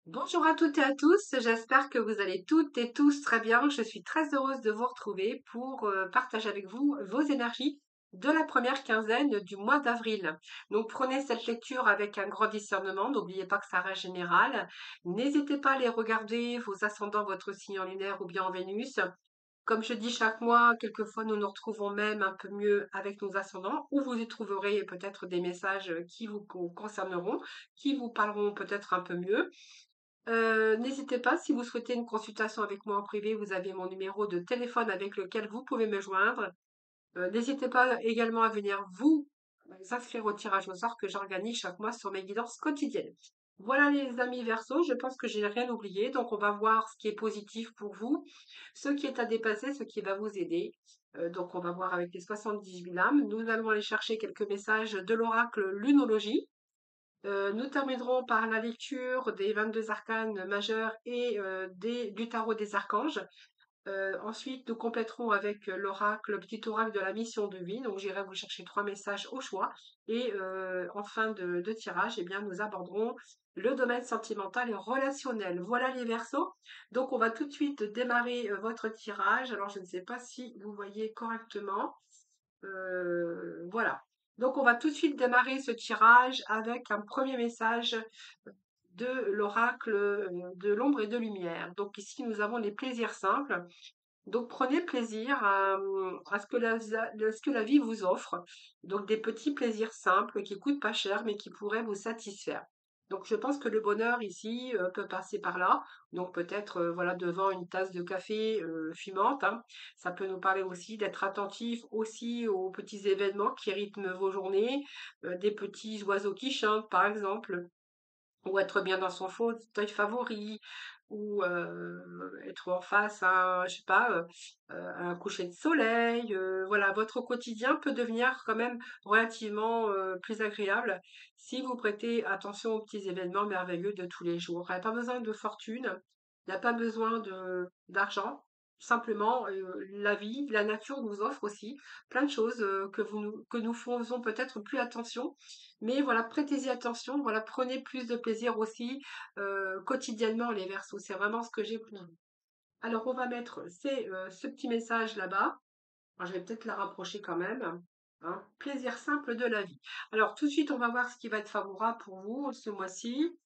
Bonjour à toutes et à tous, j'espère que vous allez toutes et tous très bien. Je suis très heureuse de vous retrouver pour partager avec vous vos énergies de la première quinzaine du mois d'avril. Donc prenez cette lecture avec un grand discernement, n'oubliez pas que ça reste général. N'hésitez pas à aller regarder vos ascendants, votre signe en lunaire ou bien en Vénus. Comme je dis chaque mois, quelquefois nous nous retrouvons même un peu mieux avec nos ascendants, où vous y trouverez peut-être des messages qui vous concerneront, qui vous parleront peut-être un peu mieux. N'hésitez pas, si vous souhaitez une consultation avec moi en privé, vous avez mon numéro de téléphone avec lequel vous pouvez me joindre. N'hésitez pas également à venir vous inscrire au tirage au sort que j'organise chaque mois sur mes guidances quotidiennes. Voilà les amis Verseau, je pense que j'ai rien oublié, donc on va voir ce qui est positif pour vous, ce qui est à dépasser, ce qui va vous aider. Donc on va voir avec les 78 lames. Nous allons aller chercher quelques messages de l'oracle Lunologie. Nous terminerons par la lecture des 22 arcanes majeurs et du tarot des archanges. Ensuite, nous compléterons avec l'oracle, le petit oracle de la mission de vie. Donc, j'irai vous chercher trois messages au choix. Et en fin de tirage, eh bien, nous aborderons le domaine sentimental et relationnel. Voilà les versos. Donc, on va tout de suite démarrer votre tirage. Alors, je ne sais pas si vous voyez correctement. Voilà. Donc, on va tout de suite démarrer ce tirage avec un premier message de l'oracle de l'ombre et de lumière. Donc, ici, nous avons les plaisirs simples. Donc, prenez plaisir à ce que la vie vous offre. Donc, des petits plaisirs simples qui coûtent pas cher, mais qui pourraient vous satisfaire. Donc, je pense que le bonheur ici peut passer par là. Donc, peut-être, voilà, devant une tasse de café fumante, hein. Ça peut nous parler aussi d'être attentif aussi aux petits événements qui rythment vos journées, des petits oiseaux qui chantent, par exemple, ou être bien dans son fauteuil favori, ou être en face à, je sais pas, à un coucher de soleil. Voilà, votre quotidien peut devenir quand même relativement plus agréable si vous prêtez attention aux petits événements merveilleux de tous les jours. Il n'y a pas besoin de fortune, il n'y a pas besoin d'argent. Simplement, la vie, la nature nous offre aussi plein de choses que nous faisons peut-être plus attention, mais voilà, prêtez-y attention, voilà, prenez plus de plaisir aussi quotidiennement les Verseaux. C'est vraiment ce que j'ai pour vous. Alors, on va mettre ce petit message là-bas. Alors, je vais peut-être la rapprocher quand même, hein. Plaisir simple de la vie. Alors, tout de suite, on va voir ce qui va être favorable pour vous ce mois-ci.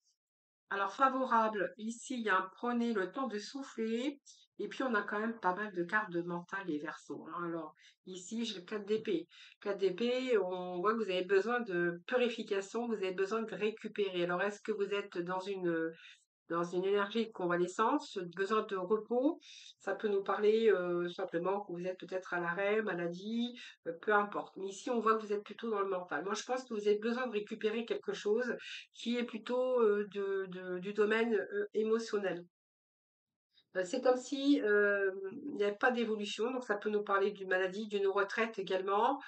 Alors, favorable, ici, il y a un prenez le temps de souffler. Et puis, on a quand même pas mal de cartes de mental et verso, hein. Alors, ici, j'ai le 4 d'épée. 4 d'épée, on voit que vous avez besoin de purification, vous avez besoin de récupérer. Alors, est-ce que vous êtes dans une énergie de convalescence, besoin de repos? Ça peut nous parler simplement que vous êtes peut-être à l'arrêt, maladie, peu importe. Mais ici, on voit que vous êtes plutôt dans le mental. Moi, je pense que vous avez besoin de récupérer quelque chose qui est plutôt du domaine émotionnel. C'est comme si il n'y avait pas d'évolution, donc ça peut nous parler d'une maladie, d'une retraite également,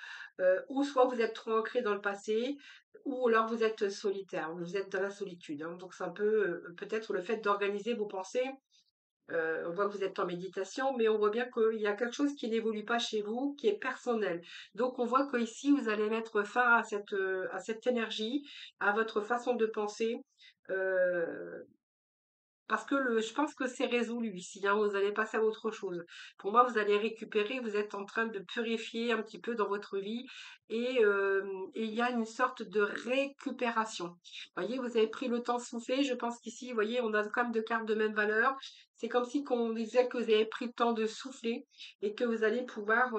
ou soit vous êtes trop ancré dans le passé, ou alors vous êtes solitaire, vous êtes dans la solitude, hein. Donc c'est un peu peut-être le fait d'organiser vos pensées. On voit que vous êtes en méditation, mais on voit bien qu'il y a quelque chose qui n'évolue pas chez vous, qui est personnel. Donc on voit que ici vous allez mettre fin à cette énergie, à votre façon de penser. euh, Parce que je pense que c'est résolu ici, hein, vous allez passer à autre chose. Pour moi, vous allez récupérer, vous êtes en train de purifier un petit peu dans votre vie et il y a une sorte de récupération. Vous voyez, vous avez pris le temps de souffler. Je pense qu'ici, vous voyez, on a quand même deux cartes de même valeur. C'est comme si qu'on disait que vous avez pris le temps de souffler et que vous allez pouvoir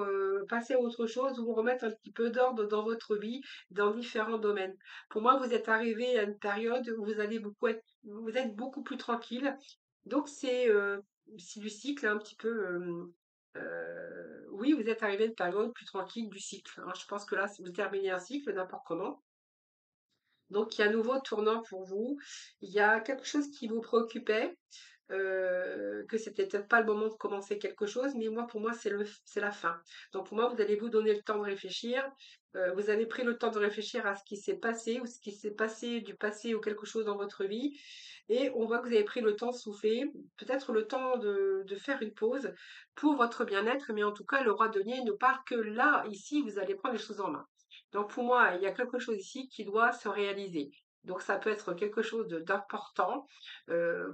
passer à autre chose ou vous remettre un petit peu d'ordre dans votre vie, dans différents domaines. Pour moi, vous êtes arrivé à une période où vous êtes beaucoup plus tranquille. Donc c'est du cycle un petit peu. Oui, vous êtes arrivé à une période plus tranquille du cycle, hein. Je pense que là, vous terminez un cycle n'importe comment. Donc il y a un nouveau tournant pour vous. Il y a quelque chose qui vous préoccupait, que c'était peut-être pas le moment de commencer quelque chose, mais moi, pour moi, c'est la fin. Donc pour moi, vous allez vous donner le temps de réfléchir. Vous avez pris le temps de réfléchir à ce qui s'est passé ou ce qui s'est passé du passé ou quelque chose dans votre vie. Et on voit que vous avez pris le temps de souffler, peut-être le temps de faire une pause pour votre bien-être, mais en tout cas, le roi denier ne parle que là, ici, vous allez prendre les choses en main. Donc pour moi, il y a quelque chose ici qui doit se réaliser. Donc ça peut être quelque chose d'important,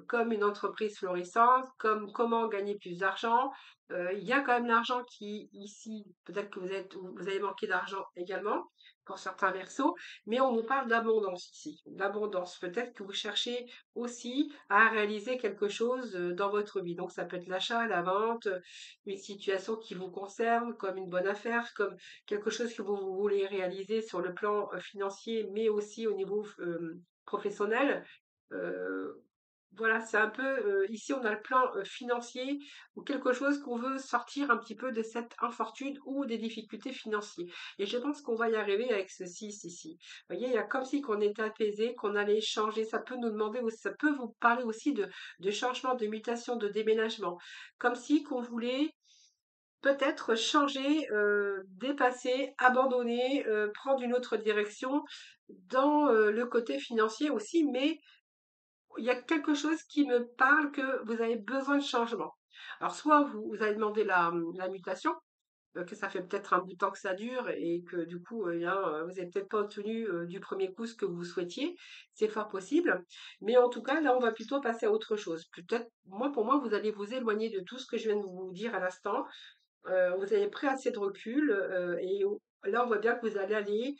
comme une entreprise florissante, comme comment gagner plus d'argent. Il y a quand même l'argent qui, ici, peut-être que vous avez manqué d'argent également pour certains versos, mais on nous parle d'abondance ici. D'abondance. Peut-être que vous cherchez aussi à réaliser quelque chose dans votre vie. Donc ça peut être l'achat, la vente, une situation qui vous concerne, comme une bonne affaire, comme quelque chose que vous voulez réaliser sur le plan financier, mais aussi au niveau professionnel. Euh, voilà, c'est un peu, ici on a le plan financier ou quelque chose qu'on veut sortir un petit peu de cette infortune ou des difficultés financières. Et je pense qu'on va y arriver avec ce 6 ici. Vous voyez, il y a comme si qu'on était apaisé, qu'on allait changer. Ça peut nous demander aussi, ça peut vous parler aussi de changement, de mutation, de déménagement. Comme si qu'on voulait peut-être changer, dépasser, abandonner, prendre une autre direction dans, le côté financier aussi, mais il y a quelque chose qui me parle que vous avez besoin de changement. Alors soit vous avez demandé la mutation, que ça fait peut-être un bout de temps que ça dure et que du coup, eh bien, vous n'avez peut-être pas obtenu, du premier coup ce que vous souhaitiez, c'est fort possible. Mais en tout cas, là, on va plutôt passer à autre chose. Peut-être moi, pour moi, vous allez vous éloigner de tout ce que je viens de vous dire à l'instant. Vous avez pris assez de recul là, on voit bien que vous allez aller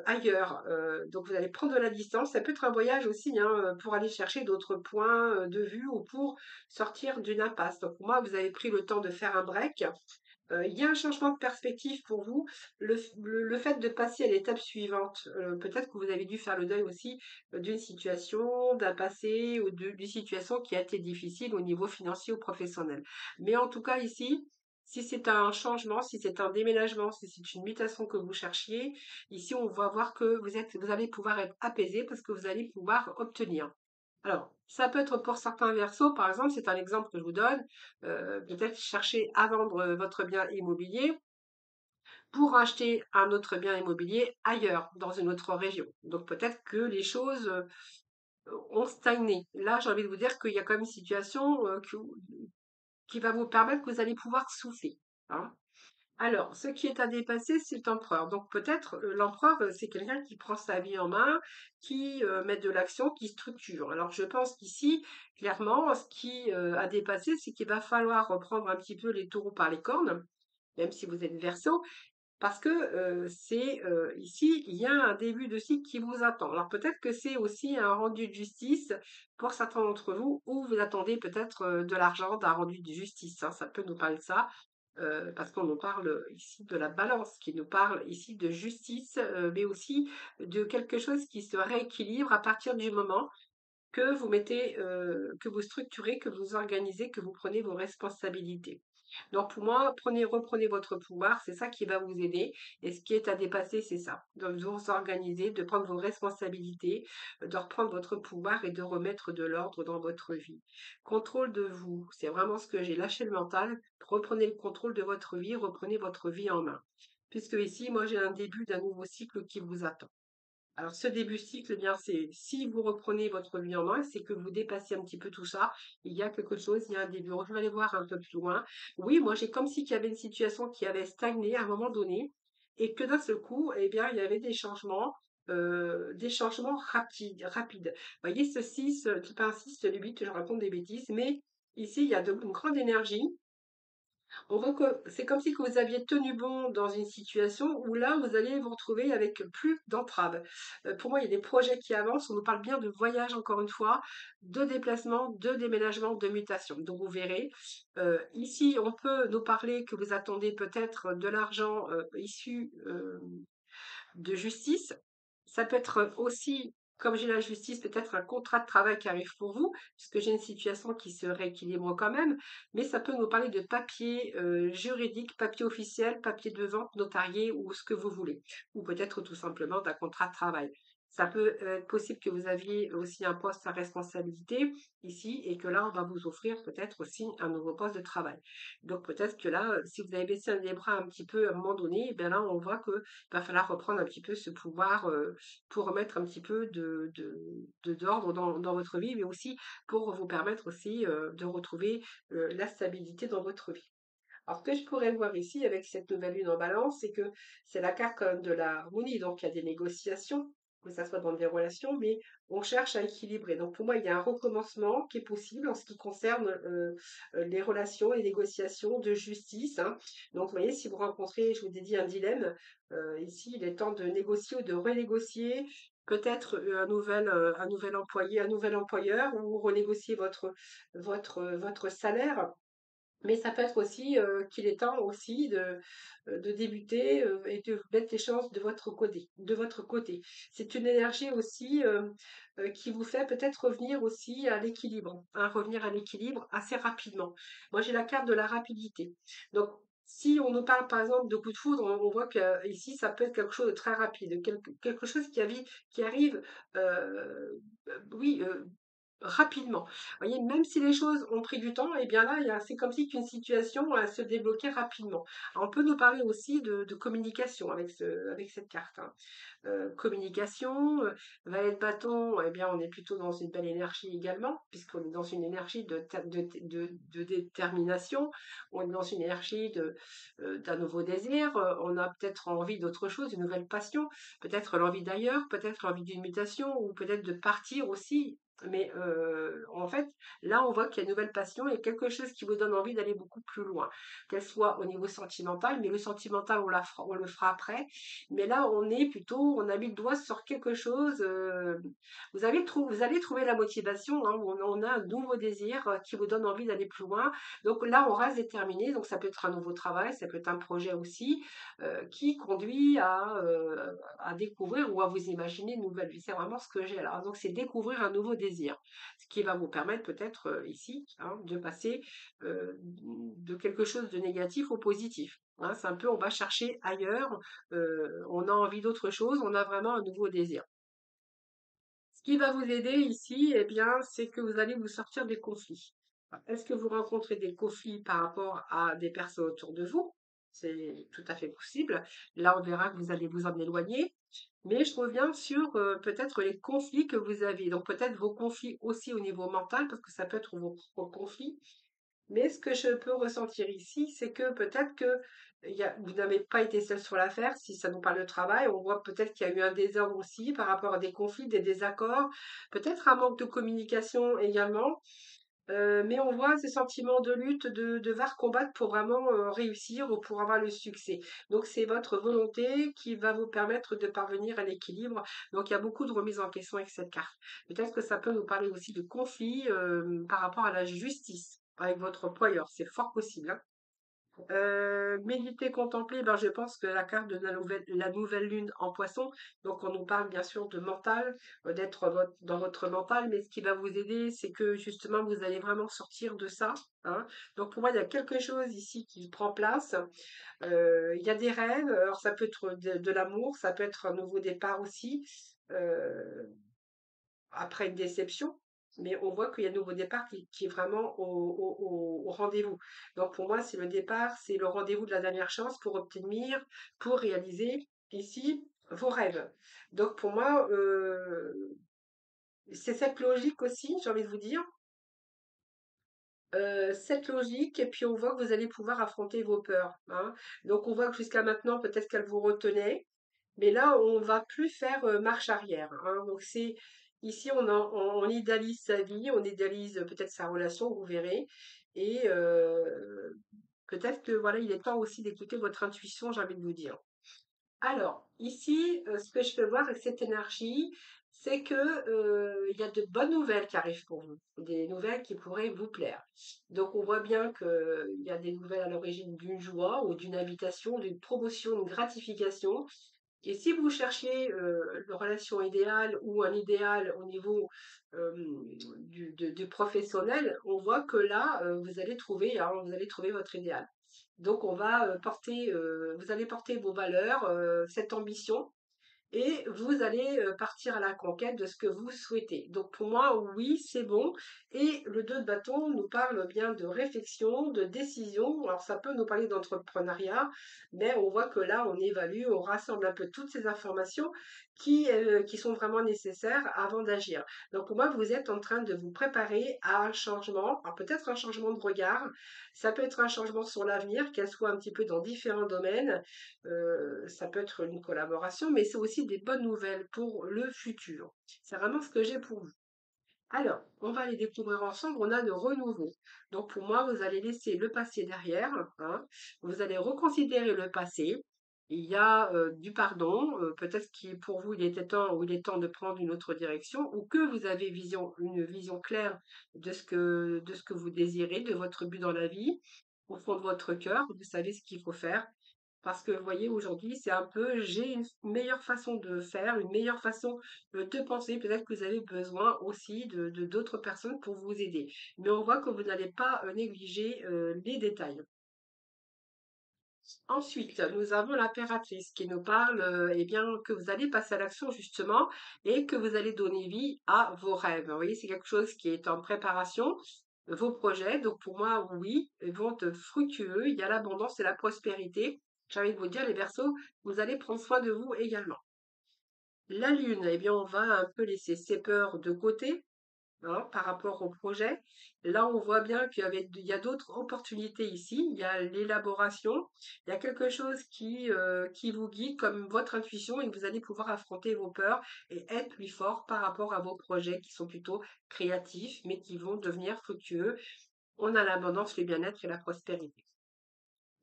ailleurs. Donc, vous allez prendre de la distance. Ça peut être un voyage aussi hein, pour aller chercher d'autres points de vue ou pour sortir d'une impasse. Donc, pour moi, vous avez pris le temps de faire un break. Il y a un changement de perspective pour vous. Le fait de passer à l'étape suivante, peut-être que vous avez dû faire le deuil aussi d'une situation, d'un passé ou d'une situation qui a été difficile au niveau financier ou professionnel. Mais en tout cas ici, si c'est un changement, si c'est un déménagement, si c'est une mutation que vous cherchiez, ici on va voir que vous allez pouvoir être apaisé parce que vous allez pouvoir obtenir. Alors, ça peut être pour certains versos, par exemple, c'est un exemple que je vous donne, peut-être chercher à vendre votre bien immobilier pour acheter un autre bien immobilier ailleurs, dans une autre région. Donc peut-être que les choses ont stagné. Là, j'ai envie de vous dire qu'il y a quand même une situation qui va vous permettre que vous allez pouvoir souffler. Hein. Alors, ce qui est à dépasser, c'est l'empereur. Donc peut-être l'empereur, c'est quelqu'un qui prend sa vie en main, qui met de l'action, qui structure. Alors je pense qu'ici, clairement, ce qui a dépassé, c'est qu'il va falloir reprendre un petit peu les taureaux par les cornes, même si vous êtes verso, parce que c'est ici, il y a un début de cycle qui vous attend. Alors peut-être que c'est aussi un rendu de justice pour certains d'entre vous, ou vous attendez peut-être de l'argent d'un rendu de justice. Hein, ça peut nous parler de ça, parce qu'on nous parle ici de la balance, qui nous parle ici de justice, mais aussi de quelque chose qui se rééquilibre à partir du moment que vous mettez, que vous structurez, que vous organisez, que vous prenez vos responsabilités. Donc pour moi, reprenez votre pouvoir, c'est ça qui va vous aider. Et ce qui est à dépasser, c'est ça. De vous organiser, de prendre vos responsabilités, de reprendre votre pouvoir et de remettre de l'ordre dans votre vie. Contrôle de vous, c'est vraiment ce que j'ai lâché le mental. Reprenez le contrôle de votre vie, reprenez votre vie en main. Puisque ici, moi, j'ai un début d'un nouveau cycle qui vous attend. Alors, ce début de cycle, eh bien, c'est si vous reprenez votre vie en main, c'est que vous dépassez un petit peu tout ça. Il y a quelque chose, il y a un début. Je vais aller voir un peu plus loin. Oui, moi, j'ai comme si qu'il y avait une situation qui avait stagné à un moment donné et que d'un seul coup, eh bien, il y avait des changements rapides. Vous voyez, ce 6, pas un 6, le 8, je raconte des bêtises, mais ici, il y a une grande énergie. On voit que c'est comme si que vous aviez tenu bon dans une situation où là, vous allez vous retrouver avec plus d'entraves. Pour moi, il y a des projets qui avancent. On nous parle bien de voyage, encore une fois, de déplacement, de déménagement, de mutation. Donc, vous verrez. Ici, on peut nous parler que vous attendez peut-être de l'argent issu de justice. Ça peut être aussi, comme j'ai la justice, peut-être un contrat de travail qui arrive pour vous, puisque j'ai une situation qui se rééquilibre quand même, mais ça peut nous parler de papier juridique, papier officiel, papier de vente, notarié ou ce que vous voulez, ou peut-être tout simplement d'un contrat de travail. Ça peut être possible que vous aviez aussi un poste à responsabilité ici et que là, on va vous offrir peut-être aussi un nouveau poste de travail. Donc peut-être que là, si vous avez baissé les bras un petit peu à un moment donné, eh bien là, on voit que va falloir reprendre un petit peu ce pouvoir pour remettre un petit peu d'ordre dans votre vie, mais aussi pour vous permettre aussi de retrouver la stabilité dans votre vie. Alors, ce que je pourrais voir ici avec cette nouvelle lune en balance, c'est que c'est la carte quand même de l'harmonie, donc il y a des négociations, que ça soit dans des relations, mais on cherche à équilibrer. Donc pour moi, il y a un recommencement qui est possible en ce qui concerne les relations et négociations de justice, hein. Donc vous voyez, si vous rencontrez, je vous ai dit, un dilemme, ici, il est temps de négocier ou de renégocier. Peut-être un nouvel employé, un nouvel employeur, ou renégocier votre salaire. Mais ça peut être aussi qu'il est temps aussi de débuter et de mettre les chances de votre côté. De votre côté. C'est une énergie aussi qui vous fait peut-être revenir aussi à l'équilibre, hein, revenir à l'équilibre assez rapidement. Moi, j'ai la carte de la rapidité. Donc, si on nous parle par exemple de coup de foudre, on voit que ici, ça peut être quelque chose de très rapide, quelque chose qui arrive, oui, rapidement. Vous voyez, même si les choses ont pris du temps, et bien là, c'est comme si qu'une situation se débloquait rapidement. Alors, on peut nous parler aussi de communication avec cette carte, hein. Communication, valet de bâton, eh bien, on est plutôt dans une belle énergie également, puisqu'on est dans une énergie de détermination, on est dans une énergie d'un nouveau désir, on a peut-être envie d'autre chose, une nouvelle passion, peut-être l'envie d'ailleurs, peut-être l'envie d'une mutation, ou peut-être de partir aussi. Mais en fait, là, on voit qu'il y a une nouvelle passion et quelque chose qui vous donne envie d'aller beaucoup plus loin, qu'elle soit au niveau sentimental, mais le sentimental, on le fera après. Mais là, on est plutôt, on a mis le doigt sur quelque chose. Vous allez trouver la motivation, hein, on a un nouveau désir qui vous donne envie d'aller plus loin. Donc là, on reste déterminé. Donc ça peut être un nouveau travail, ça peut être un projet aussi qui conduit à découvrir ou à vous imaginer une nouvelle vie. C'est vraiment ce que j'ai là. Donc c'est découvrir un nouveau désir, ce qui va vous permettre peut-être ici, hein, de passer de quelque chose de négatif au positif, hein. C'est un peu, on va chercher ailleurs, on a envie d'autre chose, on a vraiment un nouveau désir. Ce qui va vous aider ici, eh bien, c'est que vous allez vous sortir des conflits. Est-ce que vous rencontrez des conflits par rapport à des personnes autour de vous? C'est tout à fait possible. Là, on verra que vous allez vous en éloigner. Mais je reviens sur peut-être les conflits que vous avez. Donc peut-être vos conflits aussi au niveau mental, parce que ça peut être vos propres conflits. Mais ce que je peux ressentir ici, c'est que peut-être que vous n'avez pas été seul sur l'affaire. Si ça nous parle de travail, on voit peut-être qu'il y a eu un désordre aussi par rapport à des conflits, des désaccords, peut-être un manque de communication également. Mais on voit ce sentiment de lutte, de devoir combattre pour vraiment réussir ou pour avoir le succès. Donc c'est votre volonté qui va vous permettre de parvenir à l'équilibre. Donc il y a beaucoup de remises en question avec cette carte. Peut-être que ça peut nous parler aussi de conflits par rapport à la justice avec votre employeur. C'est fort possible, hein. Méditer, contempler, ben, je pense que la carte de la nouvelle lune en poisson, donc on nous parle bien sûr de mental, d'être dans votre mental, mais ce qui va vous aider, c'est que justement vous allez vraiment sortir de ça, hein. Donc pour moi, il y a quelque chose ici qui prend place. Il y a des rêves, alors ça peut être de l'amour, ça peut être un nouveau départ aussi. Euh, Après une déception, mais on voit qu'il y a un nouveau départ qui est vraiment au rendez-vous. Donc pour moi, c'est le départ, c'est le rendez-vous de la dernière chance pour obtenir, pour réaliser ici vos rêves. Donc pour moi, c'est cette logique aussi, j'ai envie de vous dire, cette logique, et puis on voit que vous allez pouvoir affronter vos peurs, hein. Donc on voit que jusqu'à maintenant, peut-être qu'elles vous retenaient, mais là, on va plus faire marche arrière, hein. Donc c'est ici, on idéalise sa vie, on idéalise peut-être sa relation, vous verrez, et peut-être que voilà, il est temps aussi d'écouter votre intuition, j'ai envie de vous dire. Alors, ici, ce que je peux voir avec cette énergie, c'est que il y a de bonnes nouvelles qui arrivent pour vous, des nouvelles qui pourraient vous plaire. Donc, on voit bien qu'il y a des nouvelles à l'origine d'une joie ou d'une invitation, d'une promotion, d'une gratification. Et si vous cherchiez une relation idéale ou un idéal au niveau euh, du professionnel, on voit que là, vous allez trouver votre idéal. Donc, on va vous allez porter vos valeurs, cette ambition, et vous allez partir à la conquête de ce que vous souhaitez. Donc, pour moi, oui, c'est bon. Et le 2 de bâton nous parle bien de réflexion, de décision. Alors, ça peut nous parler d'entrepreneuriat, mais on voit que là, on évalue, on rassemble un peu toutes ces informations qui sont vraiment nécessaires avant d'agir. Donc pour moi, vous êtes en train de vous préparer à un changement, alors peut-être un changement de regard, ça peut être un changement sur l'avenir, qu'elle soit un petit peu dans différents domaines, ça peut être une collaboration, mais c'est aussi des bonnes nouvelles pour le futur. C'est vraiment ce que j'ai pour vous. Alors, on va les découvrir ensemble. On a le renouveau. Donc, pour moi, vous allez laisser le passé derrière, hein. Vous allez reconsidérer le passé. Il y a du pardon. Peut-être qu'il pour vous, il était temps ou il est temps de prendre une autre direction, ou que vous avez une vision claire de ce que vous désirez, de votre but dans la vie, au fond de votre cœur. Vous savez ce qu'il faut faire. Parce que vous voyez, aujourd'hui, c'est un peu, j'ai une meilleure façon de faire, une meilleure façon de penser. Peut-être que vous avez besoin aussi de d'autres personnes pour vous aider. Mais on voit que vous n'allez pas négliger les détails. Ensuite, nous avons l'impératrice qui nous parle, eh bien, que vous allez passer à l'action justement et que vous allez donner vie à vos rêves. Vous voyez, c'est quelque chose qui est en préparation, vos projets. Donc pour moi, oui, ils vont être fructueux. Il y a l'abondance et la prospérité. J'ai envie de vous dire, les Verseaux, vous allez prendre soin de vous également. La Lune, eh bien, on va un peu laisser ses peurs de côté, hein, par rapport au projet. Là, on voit bien il y a d'autres opportunités ici. Il y a l'élaboration, il y a quelque chose qui vous guide comme votre intuition et vous allez pouvoir affronter vos peurs et être plus fort par rapport à vos projets qui sont plutôt créatifs, mais qui vont devenir fructueux. On a l'abondance, le bien-être et la prospérité.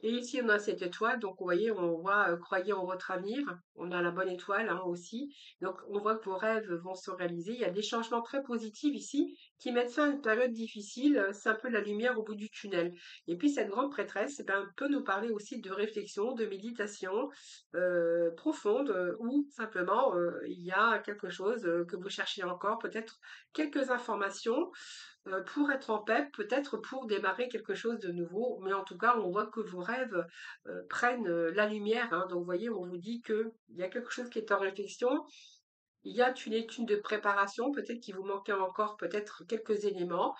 Et ici, on a cette étoile, donc vous voyez, on voit croyez en votre avenir. On a la bonne étoile hein, aussi. Donc on voit que vos rêves vont se réaliser. Il y a des changements très positifs ici qui mettent fin à une période difficile. C'est un peu la lumière au bout du tunnel. Et puis cette grande prêtresse, eh ben, peut nous parler aussi de réflexion, de méditation profonde, ou simplement il y a quelque chose que vous cherchez encore, peut-être quelques informations pour être en paix, peut-être pour démarrer quelque chose de nouveau, mais en tout cas, on voit que vos rêves prennent la lumière, hein. Donc, vous voyez, on vous dit qu'il y a quelque chose qui est en réflexion. Il y a une étude de préparation, peut-être qu'il vous manquait encore peut-être quelques éléments,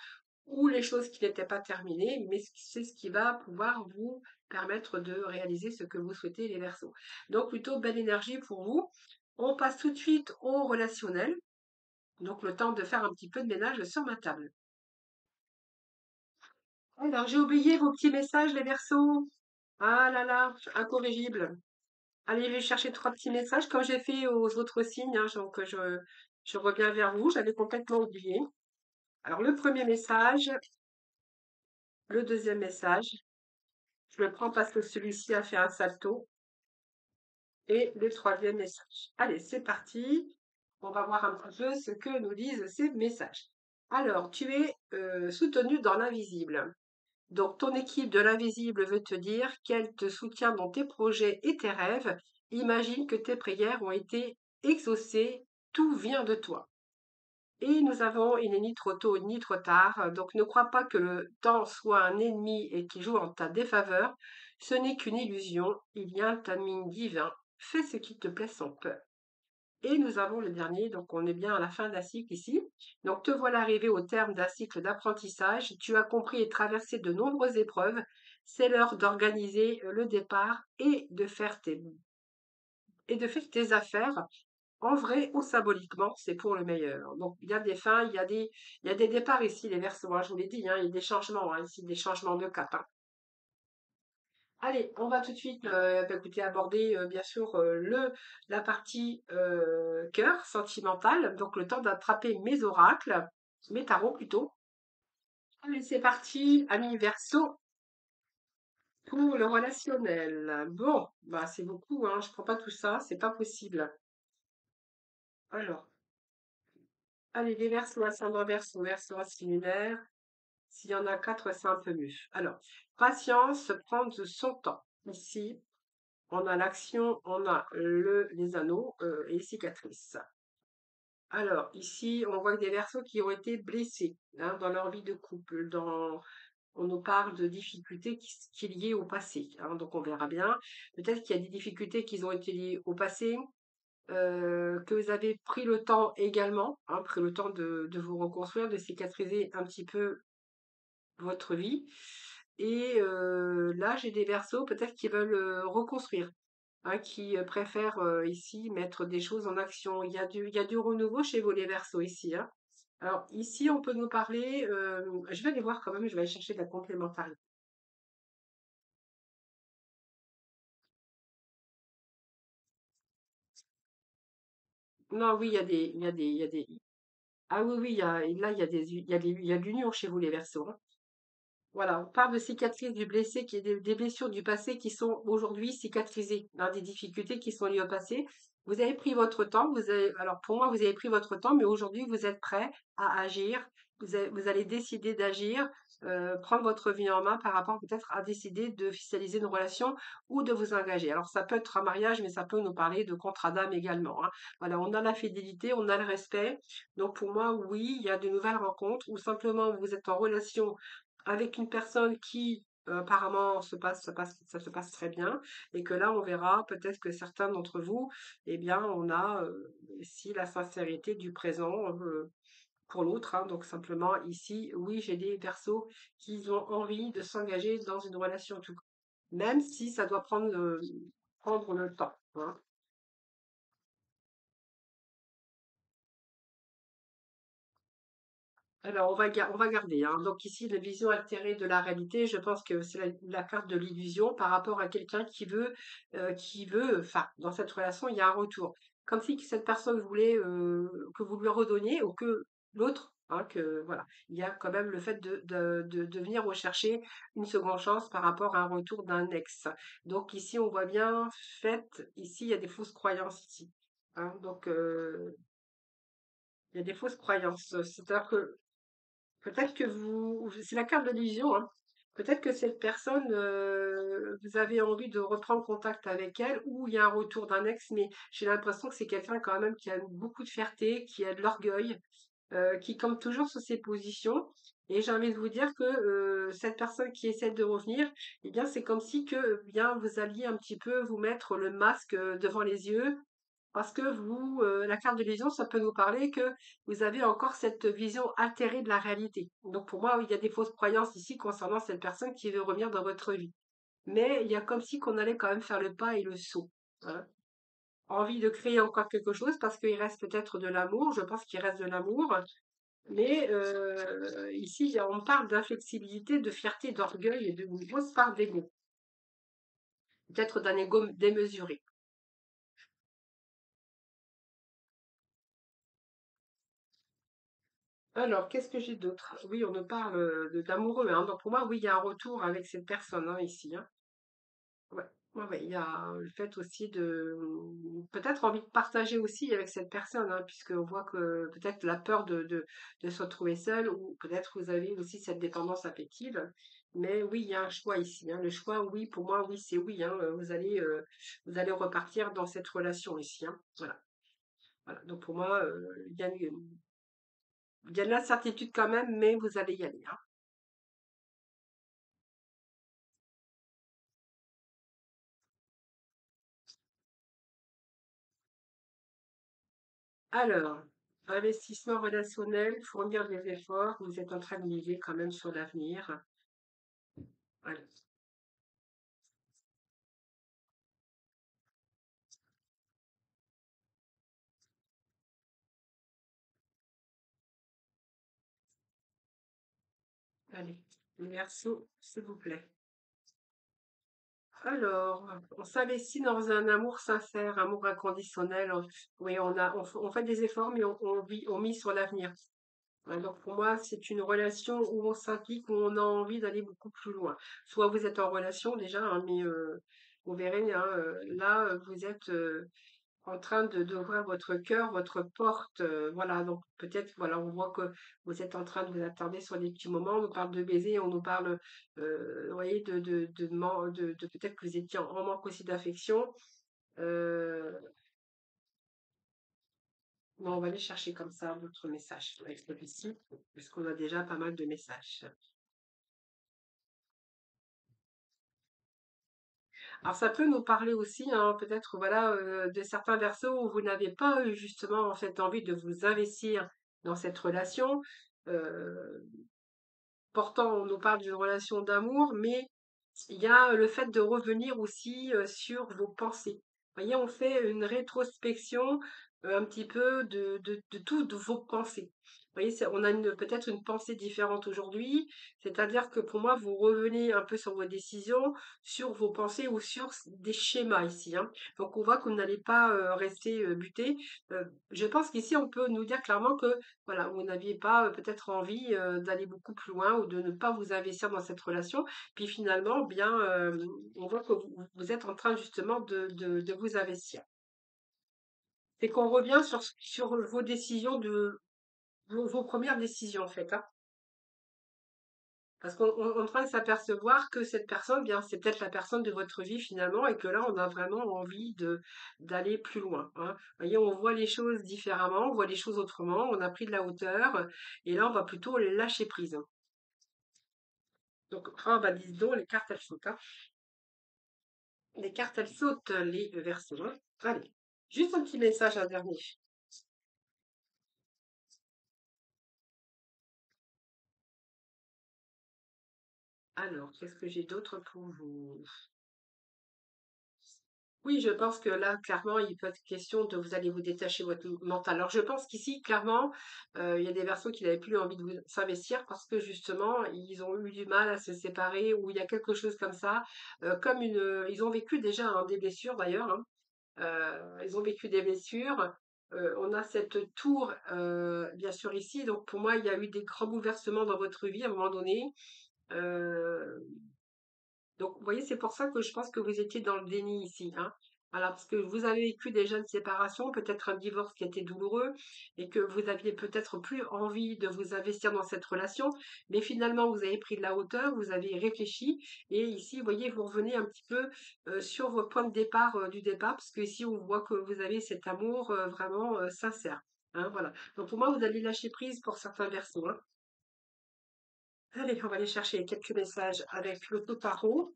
ou les choses qui n'étaient pas terminées, mais c'est ce qui va pouvoir vous permettre de réaliser ce que vous souhaitez, les Verseaux. Donc, plutôt belle énergie pour vous. On passe tout de suite au relationnel. Donc, le temps de faire un petit peu de ménage sur ma table. Alors, j'ai oublié vos petits messages, les Verseaux. Ah là là, incorrigible. Allez, je vais chercher trois petits messages, comme j'ai fait aux autres signes, hein, donc je reviens vers vous, j'avais complètement oublié. Alors, le premier message, le deuxième message, je le prends parce que celui-ci a fait un salto, et le troisième message. Allez, c'est parti. On va voir un petit peu ce que nous disent ces messages. Alors, tu es soutenu dans l'invisible. Donc, ton équipe de l'invisible veut te dire qu'elle te soutient dans tes projets et tes rêves. Imagine que tes prières ont été exaucées. Tout vient de toi. Et nous avons, il n'est ni trop tôt ni trop tard. Donc, ne crois pas que le temps soit un ennemi et qui joue en ta défaveur. Ce n'est qu'une illusion. Il y a un timing divin. Fais ce qui te plaît sans peur. Et nous avons le dernier, donc on est bien à la fin d'un cycle ici. Donc te voilà arrivé au terme d'un cycle d'apprentissage. Tu as compris et traversé de nombreuses épreuves. C'est l'heure d'organiser le départ et de faire tes affaires en vrai ou symboliquement, c'est pour le meilleur. Donc il y a des fins, il y a des départs ici, les versements, hein, je vous l'ai dit, hein, il y a des changements hein, ici, des changements de cap, hein. Allez, on va tout de suite bah, écoutez, aborder bien sûr la partie cœur sentimental, donc le temps d'attraper mes oracles, mes tarots plutôt. Allez, c'est parti, amis Verseau, pour le relationnel. Bon, bah c'est beaucoup, hein, je prends pas tout ça, c'est pas possible. Alors, allez, les Verseaux, ascendant Verseau, Verseau racine lunaire, s'il y en a quatre, c'est un peu mieux. Alors, patience, prendre son temps. Ici, on a l'action, on a les anneaux et les cicatrices. Alors, ici, on voit des Verseaux qui ont été blessés hein, dans leur vie de couple. On nous parle de difficultés qui sont liées au passé, hein, donc on verra bien. Peut-être qu'il y a des difficultés qui ont été liées au passé, que vous avez pris le temps également, hein, pris le temps de vous reconstruire, de cicatriser un petit peu votre vie. Et là, j'ai des Verseaux peut-être qui veulent reconstruire. hein, qui préfèrent ici mettre des choses en action. Il y a du renouveau chez vous, les Verseaux, ici, hein. Alors, ici, on peut nous parler, je vais aller voir quand même, je vais aller chercher de la complémentarité. Non, oui, il y a des, ah oui, oui, là, il y a de l'union chez vous, les Verseaux, hein. Voilà, on parle de cicatrices du blessé, qui est des blessures du passé qui sont aujourd'hui cicatrisées, hein, des difficultés qui sont liées au passé. Vous avez pris votre temps, alors pour moi, vous avez pris votre temps, mais aujourd'hui, vous êtes prêt à agir. Vous allez décider d'agir, prendre votre vie en main par rapport peut-être à décider de officialiser une relation ou de vous engager. Alors, ça peut être un mariage, mais ça peut nous parler de contrat d'âme également, hein. Voilà, on a la fidélité, on a le respect. Donc, pour moi, oui, il y a de nouvelles rencontres ou simplement vous êtes en relation avec une personne qui apparemment ça se passe très bien, et que là on verra peut-être que certains d'entre vous, eh bien, on a ici la sincérité du présent pour l'autre, hein. Donc simplement ici, oui, j'ai des persos qui ont envie de s'engager dans une relation tout, même si ça doit prendre le temps, hein. Alors, on va garder, hein. Donc ici, la vision altérée de la réalité, je pense que c'est la carte de l'illusion par rapport à quelqu'un qui veut, enfin, dans cette relation, il y a un retour. Comme si cette personne voulait que vous lui redonniez ou que l'autre, hein, que voilà, il y a quand même le fait de venir rechercher une seconde chance par rapport à un retour d'un ex. Donc ici, on voit bien, ici, il y a des fausses croyances ici, hein. Donc, il y a des fausses croyances. C'est-à-dire que peut-être que c'est la carte de l'illusion, hein. Peut-être que cette personne, vous avez envie de reprendre contact avec elle, ou il y a un retour d'un ex, mais j'ai l'impression que c'est quelqu'un quand même qui a beaucoup de fierté, qui a de l'orgueil, qui campe toujours sur ses positions. Et j'ai envie de vous dire que cette personne qui essaie de revenir, eh bien, c'est comme si que, bien, vous alliez un petit peu vous mettre le masque devant les yeux, parce que la carte de vision, ça peut nous parler que vous avez encore cette vision altérée de la réalité. Donc pour moi, oui, il y a des fausses croyances ici concernant cette personne qui veut revenir dans votre vie. Mais il y a comme si qu'on allait quand même faire le pas et le saut, hein. Envie de créer encore quelque chose parce qu'il reste peut-être de l'amour. Je pense qu'il reste de l'amour. Mais ici, on parle d'inflexibilité, de fierté, d'orgueil et d'une grosse part d'ego. Peut-être d'un ego démesuré. Alors, qu'est-ce que j'ai d'autre? Oui, on nous parle d'amoureux, hein. Donc pour moi, oui, il y a un retour avec cette personne, hein, ici, hein. Ouais, ouais, ouais, il y a le fait aussi de peut-être envie de partager aussi avec cette personne, hein, puisqu'on voit que peut-être la peur de se retrouver seul, ou peut-être vous avez aussi cette dépendance affective. Mais oui, il y a un choix ici, hein. Le choix, oui, pour moi, oui, c'est oui, hein. Vous allez repartir dans cette relation ici, hein. Voilà. Voilà. Donc pour moi, il y a de l'incertitude quand même, mais vous allez y aller, hein. Alors, investissement relationnel, fournir des efforts, vous êtes en train de miser quand même sur l'avenir. Allez, allez. Les Verseaux, s'il vous plaît. Alors, on s'investit dans un amour sincère, amour inconditionnel. Oui, on fait des efforts, mais on mise sur l'avenir. Ouais, donc pour moi, c'est une relation où on s'implique, où on a envie d'aller beaucoup plus loin. Soit vous êtes en relation déjà, hein, mais vous verrez, hein, là, vous êtes en train d'ouvrir votre cœur, votre porte, voilà. Donc peut-être, voilà, on voit que vous êtes en train de vous attarder sur des petits moments. On nous parle de baiser, on nous parle, vous voyez, peut-être que vous étiez en manque aussi d'affection. Euh, mais on va aller chercher comme ça votre message avec celui-ci, puisqu'on a déjà pas mal de messages. Alors ça peut nous parler aussi, hein, peut-être, voilà, de certains versos où vous n'avez pas eu justement en fait envie de vous investir dans cette relation. Euh, Pourtant, on nous parle d'une relation d'amour, mais il y a le fait de revenir aussi sur vos pensées. Voyez, on fait une rétrospection un petit peu de toutes vos pensées. Vous voyez, on a peut-être une pensée différente aujourd'hui, c'est-à-dire que pour moi, vous revenez un peu sur vos décisions, sur vos pensées ou sur des schémas ici, hein. Donc on voit que vous n'allez pas rester buté. Je pense qu'ici, on peut nous dire clairement que voilà, vous n'aviez pas peut-être envie d'aller beaucoup plus loin ou de ne pas vous investir dans cette relation. Puis finalement, bien, on voit que vous êtes en train justement de vous investir. C'est qu'on revient sur vos décisions vos premières décisions en fait, hein. Parce qu'on est en train de s'apercevoir que cette personne, bien, c'est peut-être la personne de votre vie finalement, et que là, on a vraiment envie d'aller plus loin, hein. Vous voyez, on voit les choses différemment, on voit les choses autrement, on a pris de la hauteur, et là, on va plutôt lâcher prise. Donc, ah bah dis donc, les cartes elles sautent, hein. Les cartes elles sautent, les Verseaux, hein. Allez, juste un petit message, un dernier. Alors, qu'est-ce que j'ai d'autre pour vous? Oui, je pense que là, clairement, il peut être question de vous allez vous détacher de votre mental. Alors, je pense qu'ici, clairement, il y a des personnes qui n'avaient plus envie de s'investir parce que justement, ils ont eu du mal à se séparer ou il y a quelque chose comme ça, comme ils ont vécu déjà hein, des blessures d'ailleurs, hein. Ils ont vécu des blessures. On a cette tour, bien sûr ici. Donc pour moi, il y a eu des grands bouleversements dans votre vie à un moment donné. Euh, donc, vous voyez, c'est pour ça que je pense que vous étiez dans le déni ici, hein. Voilà, parce que vous avez vécu déjà une séparation, peut-être un divorce qui était douloureux, et que vous aviez peut-être plus envie de vous investir dans cette relation, mais finalement vous avez pris de la hauteur, vous avez réfléchi, et ici, vous voyez, vous revenez un petit peu sur vos points de départ du départ, parce que ici on voit que vous avez cet amour vraiment sincère, hein, voilà. Donc pour moi, vous allez lâcher prise pour certains versants, hein. Allez, on va aller chercher quelques messages avec le tarot.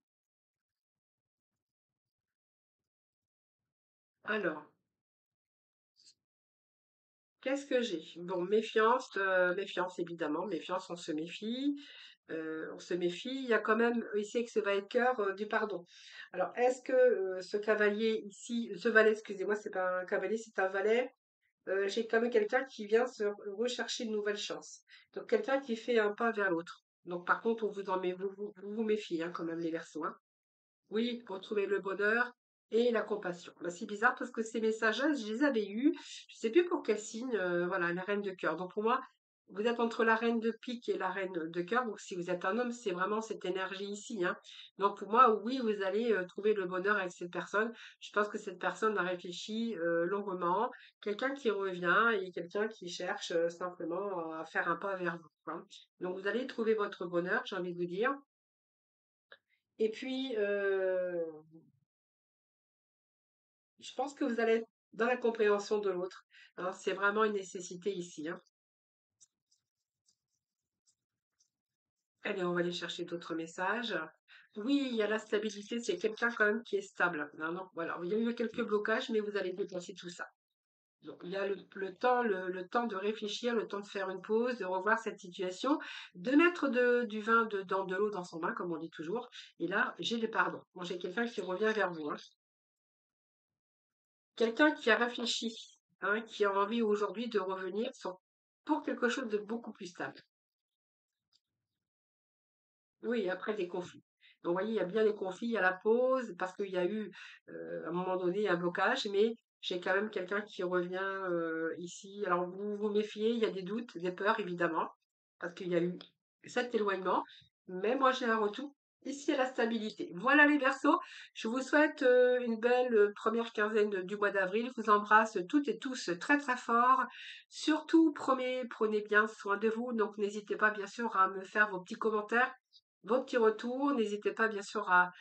Alors. Qu'est-ce que j'ai? Bon, méfiance, méfiance évidemment, méfiance, on se méfie, on se méfie. Il y a quand même ici avec ce valet-cœur du pardon. Alors, est-ce que ce cavalier ici, ce valet, excusez-moi, c'est pas un cavalier, c'est un valet. J'ai quand même quelqu'un qui vient se rechercher une nouvelle chance. Donc, quelqu'un qui fait un pas vers l'autre. Donc, par contre, on vous en met, vous méfiez hein, quand même les Verseaux, hein. Oui, pour trouver le bonheur et la compassion. Bah, c'est bizarre parce que ces messages-là, je les avais eus. Je sais plus pour quel signe, voilà, la reine de cœur. Donc pour moi, vous êtes entre la reine de pique et la reine de cœur. Donc si vous êtes un homme, c'est vraiment cette énergie ici, hein. Donc pour moi, oui, vous allez trouver le bonheur avec cette personne. Je pense que cette personne a réfléchi longuement. Quelqu'un qui revient et quelqu'un qui cherche simplement à faire un pas vers vous, quoi. Donc vous allez trouver votre bonheur, j'ai envie de vous dire. Et puis, je pense que vous allez être dans la compréhension de l'autre, hein. C'est vraiment une nécessité ici, hein. Allez, on va aller chercher d'autres messages. Oui, il y a la stabilité, c'est quelqu'un quand même qui est stable, hein, donc voilà, il y a eu quelques blocages, mais vous allez dépasser tout ça. Donc, il y a le temps, le temps de réfléchir, le temps de faire une pause, de revoir cette situation, de mettre du vin dans de l'eau dans son bain, comme on dit toujours. Et là, j'ai le pardon. Moi, j'ai quelqu'un qui revient vers vous, hein. Quelqu'un qui a réfléchi, hein, qui a envie aujourd'hui de revenir pour quelque chose de beaucoup plus stable. Oui, après des conflits. Donc, vous voyez, il y a bien les conflits, il y a la pause, parce qu'il y a eu, à un moment donné, un blocage, mais j'ai quand même quelqu'un qui revient ici. Alors, vous vous méfiez, il y a des doutes, des peurs, évidemment, parce qu'il y a eu cet éloignement, mais moi, j'ai un retour. Ici, à la stabilité. Voilà les Verseaux. Je vous souhaite une belle première quinzaine du mois d'avril. Je vous embrasse toutes et tous très très fort. Surtout, prenez bien soin de vous. Donc, n'hésitez pas, bien sûr, à me faire vos petits commentaires, vos petits retours. N'hésitez pas, bien sûr, à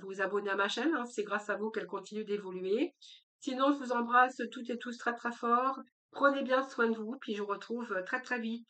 vous abonner à ma chaîne, hein. C'est grâce à vous qu'elle continue d'évoluer. Sinon, je vous embrasse toutes et tous très très fort. Prenez bien soin de vous, puis je vous retrouve très très vite.